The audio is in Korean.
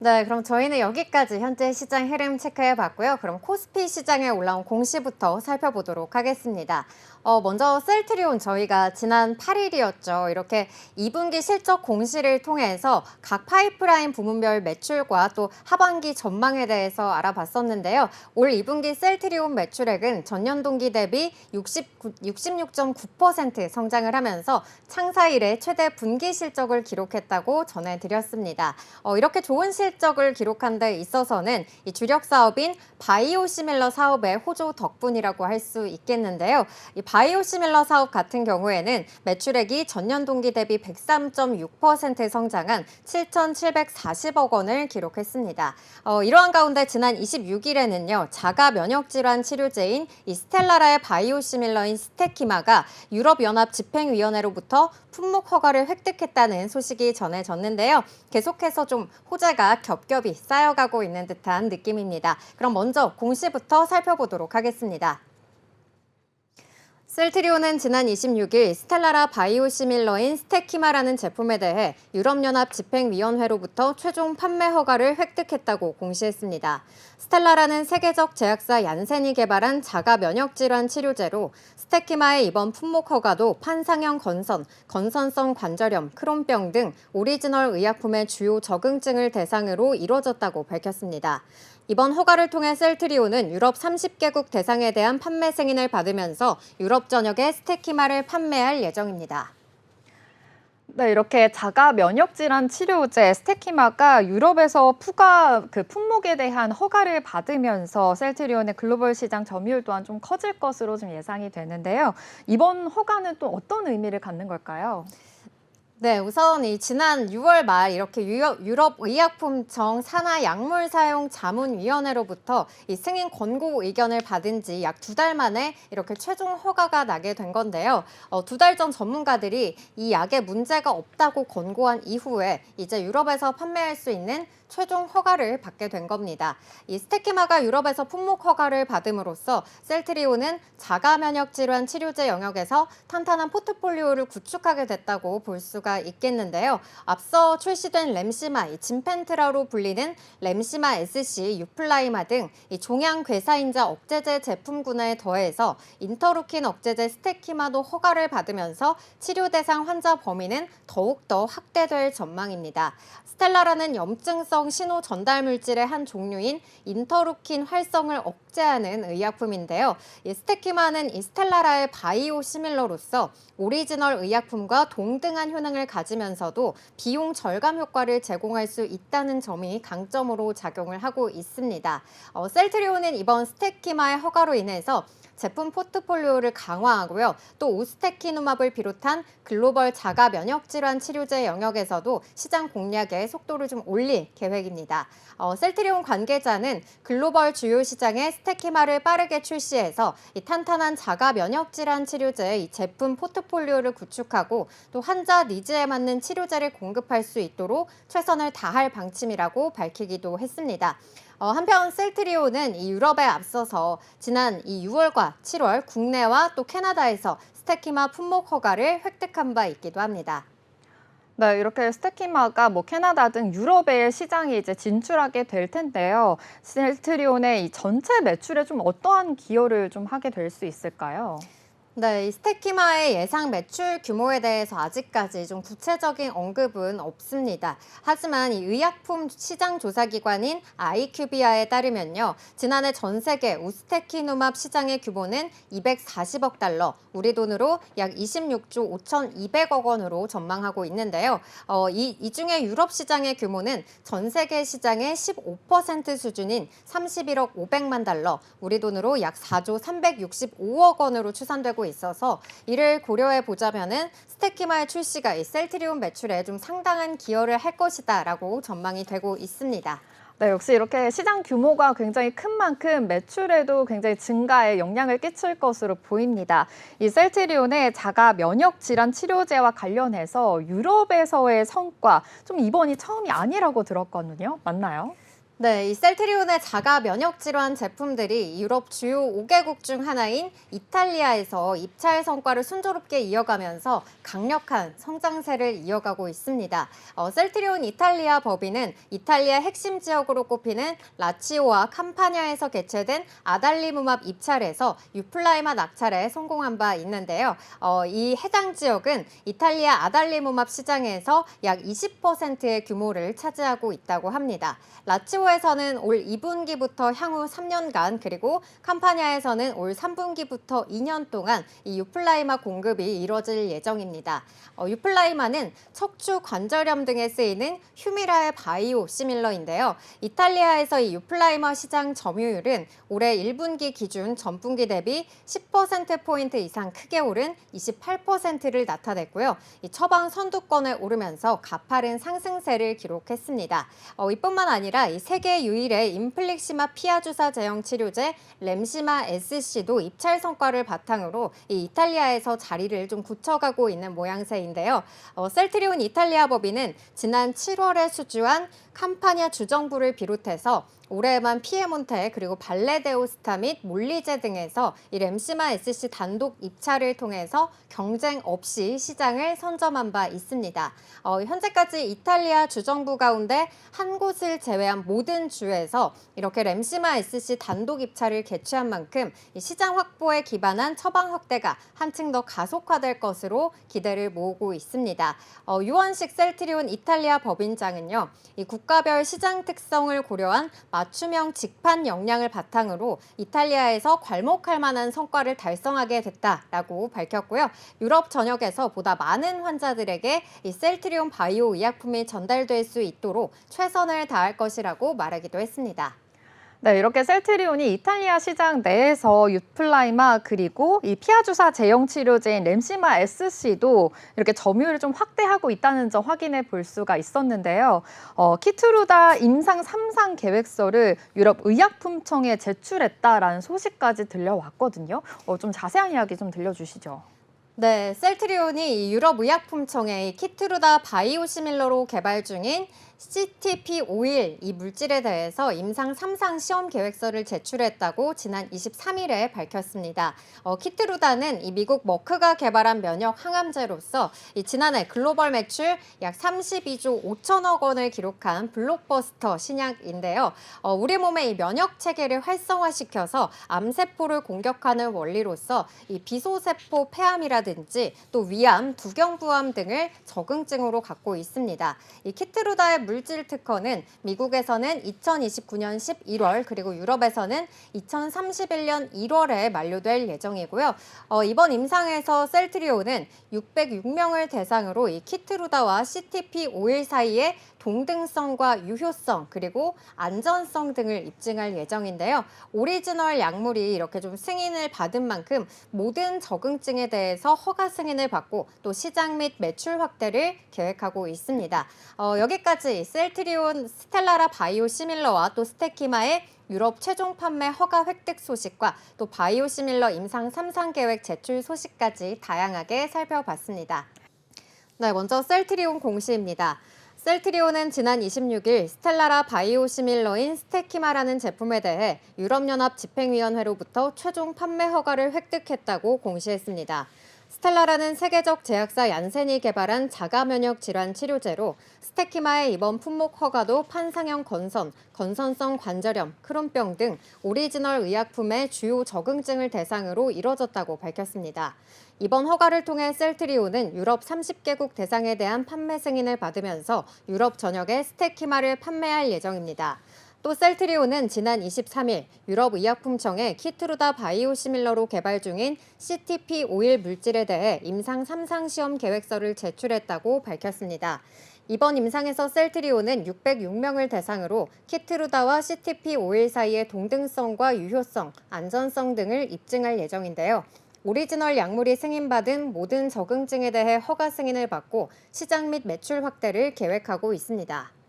네, 그럼 저희는 여기까지 현재 시장 흐름 체크해 봤고요. 그럼 코스피 시장에 올라온 공시부터 살펴보도록 하겠습니다. 먼저 셀트리온 저희가 지난 8일이었죠. 이렇게 2분기 실적 공시를 통해서 각 파이프라인 부문별 매출과 또 하반기 전망에 대해서 알아봤었는데요. 올 2분기 셀트리온 매출액은 전년 동기 대비 66.9% 성장을 하면서 창사 이래 최대 분기 실적을 기록했다고 전해드렸습니다. 이렇게 좋은 실적을 기록한 데 있어서는 이 주력 사업인 바이오시밀러 사업의 호조 덕분이라고 할 수 있겠는데요. 이 바이오시밀러 사업 같은 경우에는 매출액이 전년 동기 대비 103.6% 성장한 7,740억 원을 기록했습니다. 이러한 가운데 지난 26일에는요, 자가 면역 질환 치료제인 이 스텔라라의 바이오시밀러인 스테키마가 유럽연합 집행위원회로부터 품목 허가를 획득했다는 소식이 전해졌는데요. 계속해서 좀 호재가 겹겹이 쌓여가고 있는 듯한 느낌입니다. 그럼 먼저 공시부터 살펴보도록 하겠습니다. 셀트리온은 지난 26일 스텔라라 바이오시밀러인 스테키마라는 제품에 대해 유럽연합 집행위원회로부터 최종 판매 허가를 획득했다고 공시했습니다. 스텔라라는 세계적 제약사 얀센이 개발한 자가 면역 질환 치료제로 스테키마의 이번 품목 허가도 판상형 건선, 건선성 관절염, 크론병 등 오리지널 의약품의 주요 적응증을 대상으로 이뤄졌다고 밝혔습니다. 이번 허가를 통해 셀트리온은 유럽 30개국 대상에 대한 판매 승인을 받으면서 유럽 전역에 스테키마를 판매할 예정입니다. 네, 이렇게 자가 면역 질환 치료제 스테키마가 유럽에서 품목에 대한 허가를 받으면서 셀트리온의 글로벌 시장 점유율 또한 좀 커질 것으로 좀 예상이 되는데요. 이번 허가는 또 어떤 의미를 갖는 걸까요? 네, 우선 지난 6월 말 이렇게 유럽 의약품청 산하약물사용자문위원회로부터 이 승인 권고 의견을 받은 지 약 2달 만에 이렇게 최종 허가가 나게 된 건데요. 2달 전 전문가들이 이 약에 문제가 없다고 권고한 이후에 이제 유럽에서 판매할 수 있는 최종 허가를 받게 된 겁니다. 이 스테키마가 유럽에서 품목 허가를 받음으로써 셀트리온은 자가 면역 질환 치료제 영역에서 탄탄한 포트폴리오를 구축하게 됐다고 볼 수가 있겠는데요. 앞서 출시된 램시마, 진펜트라로 불리는 램시마 SC, 유플라이마 등 이 종양 괴사인자 억제제 제품군에 더해서 인터루킨 억제제 스테키마도 허가를 받으면서 치료 대상 환자 범위는 더욱더 확대될 전망입니다. 스텔라라는 염증성 신호 전달 물질의 한 종류인 인터루킨 활성을 억제하는 의약품인데요. 이 스테키마는 이 스텔라라의 바이오 시밀러로서 오리지널 의약품과 동등한 효능을 가지면서도 비용 절감 효과를 제공할 수 있다는 점이 강점으로 작용을 하고 있습니다. 셀트리온은 이번 스테키마의 허가로 인해서 제품 포트폴리오를 강화하고요. 또 우스테키누맙을 비롯한 글로벌 자가 면역 질환 치료제 영역에서도 시장 공략의 속도를 좀 올릴 계획입니다. 셀트리온 관계자는 글로벌 주요 시장에 스테키마를 빠르게 출시해서 이 탄탄한 자가 면역 질환 치료제의 이 제품 포트폴리오를 구축하고 또 환자 니즈에 맞는 치료제를 공급할 수 있도록 최선을 다할 방침이라고 밝히기도 했습니다. 한편 셀트리온은 이 유럽에 앞서서 지난 6월과 7월 국내와 또 캐나다에서 스테키마 품목 허가를 획득한 바 있기도 합니다. 네, 이렇게 스테키마가 캐나다 등 유럽의 시장에 이제 진출하게 될 텐데요. 셀트리온의 이 전체 매출에 좀 어떠한 기여를 좀 하게 될 수 있을까요? 네, 이 스테키마의 예상 매출 규모에 대해서 아직까지 좀 구체적인 언급은 없습니다. 하지만 이 의약품 시장 조사 기관인 아이큐비아에 따르면요. 지난해 전 세계 우스테키누맙 시장의 규모는 240억 달러, 우리 돈으로 약 26조 5,200억 원으로 전망하고 있는데요. 이 중에 유럽 시장의 규모는 전 세계 시장의 15% 수준인 31억 500만 달러, 우리 돈으로 약 4조 365억 원으로 추산되고 있어서 이를 고려해 보자면은 스테키마의 출시가 이 셀트리온 매출에 좀 상당한 기여를 할 것이다라고 전망이 되고 있습니다. 네, 역시 이렇게 시장 규모가 굉장히 큰 만큼 매출에도 굉장히 증가에 영향을 끼칠 것으로 보입니다. 이 셀트리온의 자가 면역 질환 치료제와 관련해서 유럽에서의 성과, 좀 이번이 처음이 아니라고 들었거든요. 맞나요? 네, 이 셀트리온의 자가 면역 질환 제품들이 유럽 주요 5개국 중 하나인 이탈리아에서 입찰 성과를 순조롭게 이어가면서 강력한 성장세를 이어가고 있습니다. 셀트리온 이탈리아 법인은 이탈리아 핵심 지역으로 꼽히는 라치오와 캄파냐에서 개최된 아달리무맙 입찰에서 유플라이마 낙찰에 성공한 바 있는데요. 이 해당 지역은 이탈리아 아달리무맙 시장에서 약 20%의 규모를 차지하고 있다고 합니다. 라치오에서는 올 2분기부터 향후 3년간 그리고 캄파냐에서는 올 3분기부터 2년 동안 이 유플라이마 공급이 이뤄질 예정입니다. 유플라이마는 척추 관절염 등에 쓰이는 휴미라의 바이오 시밀러인데요. 이탈리아에서 이 유플라이마 시장 점유율은 올해 1분기 기준 전분기 대비 10%포인트 이상 크게 오른 28%를 나타냈고요. 이 처방 선두권에 오르면서 가파른 상승세를 기록했습니다. 이뿐만 아니라 이 세계 유일의 인플릭시마 피하 주사 제형 치료제 렘시마 SC도 입찰 성과를 바탕으로 이 이탈리아에서 자리를 좀 굳혀가고 있는 모양새인데요. 셀트리온 이탈리아 법인은 지난 7월에 수주한 캄파냐 주정부를 비롯해서 올해만 피에몬테 그리고 발레데오스타 및 몰리제 등에서 이 렘시마 SC 단독 입찰을 통해서 경쟁 없이 시장을 선점한 바 있습니다. 현재까지 이탈리아 주정부 가운데 한 곳을 제외한 모든 주에서 이렇게 렘시마 SC 단독 입찰을 개최한 만큼 이 시장 확보에 기반한 처방 확대가 한층 더 가속화될 것으로 기대를 모으고 있습니다. 유원식 셀트리온 이탈리아 법인장은요, 이 국가별 시장 특성을 고려한 맞춤형 직판 역량을 바탕으로 이탈리아에서 괄목할 만한 성과를 달성하게 됐다라고 밝혔고요. 유럽 전역에서 보다 많은 환자들에게 이 셀트리온 바이오 의약품이 전달될 수 있도록 최선을 다할 것이라고 말하기도 했습니다. 네, 이렇게 셀트리온이 이탈리아 시장 내에서 유플라이마 그리고 이 피하주사 제형 치료제인 렘시마 SC도 이렇게 점유율을 좀 확대하고 있다는 점 확인해 볼 수가 있었는데요. 키트루다 임상 3상 계획서를 유럽 의약품청에 제출했다라는 소식까지 들려왔거든요. 좀 자세한 이야기 좀 들려주시죠. 네, 셀트리온이 유럽 의약품청에 키트루다 바이오시밀러로 개발 중인 CTP51 이 물질에 대해서 임상 3상 시험 계획서를 제출했다고 지난 23일에 밝혔습니다. 키트루다는 이 미국 머크가 개발한 면역 항암제로서 지난해 글로벌 매출 약 32조 5천억 원을 기록한 블록버스터 신약인데요. 우리 몸의 이 면역 체계를 활성화시켜서 암세포를 공격하는 원리로서 이 비소세포 폐암이라든지 또 위암, 두경부암 등을 적응증으로 갖고 있습니다. 이 키트루다의 물질 특허는 미국에서는 2029년 11월 그리고 유럽에서는 2031년 1월에 만료될 예정이고요. 이번 임상에서 셀트리온은 606명을 대상으로 이 키트루다와 CTP51 사이의 동등성과 유효성 그리고 안전성 등을 입증할 예정인데요. 오리지널 약물이 이렇게 좀 승인을 받은 만큼 모든 적응증에 대해서 허가 승인을 받고 또 시장 및 매출 확대를 계획하고 있습니다. 여기까지 셀트리온, 스텔라라 바이오시밀러와 또 스테키마의 유럽 최종 판매 허가 획득 소식과 또 바이오시밀러 임상 3상 계획 제출 소식까지 다양하게 살펴봤습니다. 네, 먼저 셀트리온 공시입니다. 셀트리온은 지난 26일 스텔라라 바이오시밀러인 스테키마라는 제품에 대해 유럽연합 집행위원회로부터 최종 판매 허가를 획득했다고 공시했습니다. 스텔라라는 세계적 제약사 얀센이 개발한 자가면역 질환 치료제로 스테키마의 이번 품목 허가도 판상형 건선, 건선성 관절염, 크론병 등 오리지널 의약품의 주요 적응증을 대상으로 이뤄졌다고 밝혔습니다. 이번 허가를 통해 셀트리온은 유럽 30개국 대상에 대한 판매 승인을 받으면서 유럽 전역에 스테키마를 판매할 예정입니다. 또 셀트리온은 지난 23일 유럽의약품청에 키트루다 바이오시밀러로 개발 중인 CTP51 물질에 대해 임상 3상 시험 계획서를 제출했다고 밝혔습니다. 이번 임상에서 셀트리온은 606명을 대상으로 키트루다와 CTP51 사이의 동등성과 유효성, 안전성 등을 입증할 예정인데요. 오리지널 약물이 승인받은 모든 적응증에 대해 허가 승인을 받고 시장 및 매출 확대를 계획하고 있습니다.